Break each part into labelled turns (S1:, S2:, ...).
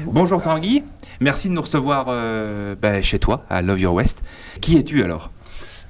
S1: Bonjour Tanguy, merci de nous recevoir chez toi, à Love Your West. Qui es-tu alors ?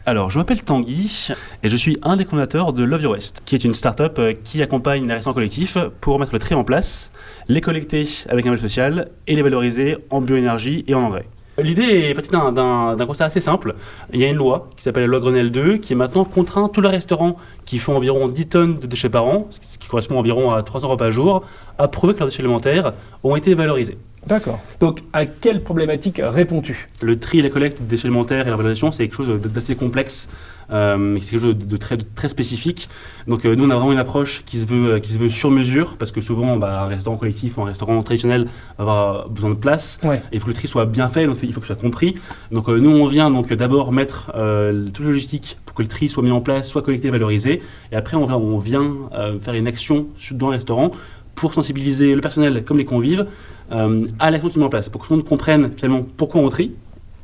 S2: Alors, je m'appelle Tanguy et je suis un des fondateurs de Love Your West, qui est une start-up qui accompagne les restaurants collectifs pour mettre le tri en place, les collecter avec un modèle social et les valoriser en bioénergie et en engrais. L'idée est partie d'un constat assez simple. Il y a une loi qui s'appelle la loi Grenelle 2 qui maintenant contraint tous les restaurants qui font environ 10 tonnes de déchets par an, ce qui correspond environ à 300 repas par jour, à prouver que leurs déchets alimentaires ont été valorisés.
S3: D'accord. Donc, à quelle problématique réponds-tu ?
S2: Le tri et la collecte des déchets alimentaires et la valorisation, c'est quelque chose d'assez complexe, c'est quelque chose de très spécifique. Donc, nous, on a vraiment une approche qui se veut sur mesure, parce que souvent, un restaurant collectif ou un restaurant traditionnel va avoir besoin de place.
S3: Ouais.
S2: Et il faut que le tri soit bien fait, donc il faut que ce soit compris. Donc, nous, on vient donc d'abord mettre toute la logistique pour que le tri soit mis en place, soit collecté et valorisé. Et après, on vient faire une action dans le restaurant pour sensibiliser le personnel comme les convives à l'action qui met en place, pour que tout le monde comprenne finalement pourquoi on trie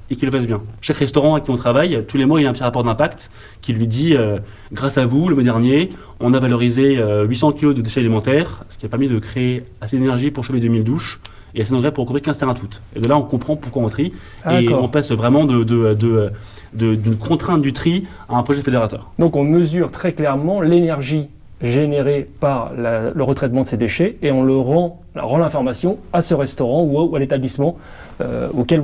S2: et qu'il le fasse bien. Chaque restaurant avec qui on travaille, tous les mois, il y a un petit rapport d'impact qui lui dit grâce à vous, le mois dernier, on a valorisé 800 kg de déchets alimentaires, ce qui a permis de créer assez d'énergie pour chauffer 2000 douches et assez d'engrais pour recouvrir 15 terrains de foot. Et de là, on comprend pourquoi on trie et on passe vraiment d'une contrainte du tri à un projet fédérateur.
S3: Donc, on mesure très clairement l'énergie généré par le retraitement de ces déchets et on rend l'information à ce restaurant ou à l'établissement auquel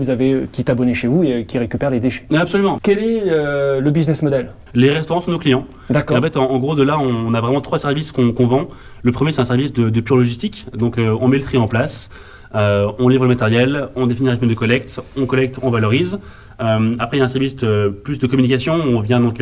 S3: qui est abonné chez vous et qui récupère les déchets.
S2: Absolument.
S3: Quel est le business model ?
S2: Les restaurants sont nos clients.
S3: D'accord.
S2: Et en fait, en gros, de là, on a vraiment 3 services qu'on vend. Le premier, c'est un service de pure logistique. Donc, on met le tri en place, on livre le matériel, on définit un rythme de collecte, on valorise. Après, il y a un service plus de communication. On vient donc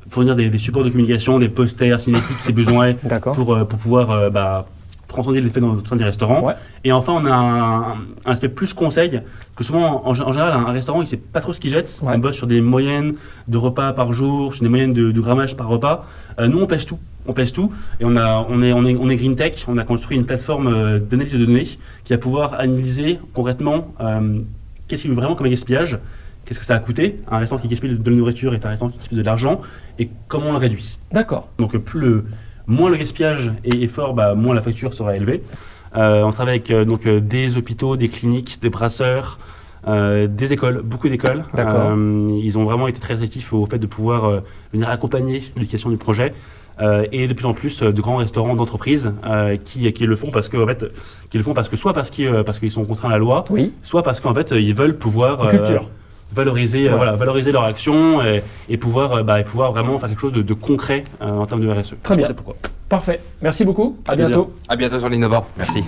S2: fournir des supports de communication, des posters, cinétiques, si besoin, pour pouvoir transcender l'effet dans le sein des restaurants. Ouais. Et enfin, on a un aspect plus conseil, parce que souvent, en général, un restaurant, il ne sait pas trop ce qu'il jette. Ouais. On bosse sur des moyennes de repas par jour, sur des moyennes de grammage par repas. Nous, on pèse tout. Et on est Green Tech, on a construit une plateforme d'analyse de données qui va pouvoir analyser concrètement qu'est-ce qu'il y a vraiment comme gaspillage, qu'est-ce que ça a coûté. Un restaurant qui gaspille de la nourriture est un restaurant qui gaspille de l'argent, et comment on le réduit.
S3: D'accord.
S2: Donc moins le gaspillage est fort, moins la facture sera élevée. On travaille avec des hôpitaux, des cliniques, des brasseurs, des écoles, beaucoup d'écoles. Ils ont vraiment été très actifs au fait de pouvoir venir accompagner l'éducation du projet. Et de plus en plus de grands restaurants d'entreprises qui le font parce que soit parce qu'ils sont contraints à la loi, oui, soit parce qu'en fait ils veulent pouvoir valoriser leur action et pouvoir vraiment faire quelque chose de concret en termes de RSE.
S3: Très bien. Pourquoi. Parfait. Merci beaucoup. À bientôt.
S1: À bientôt sur l'Innovant. Merci.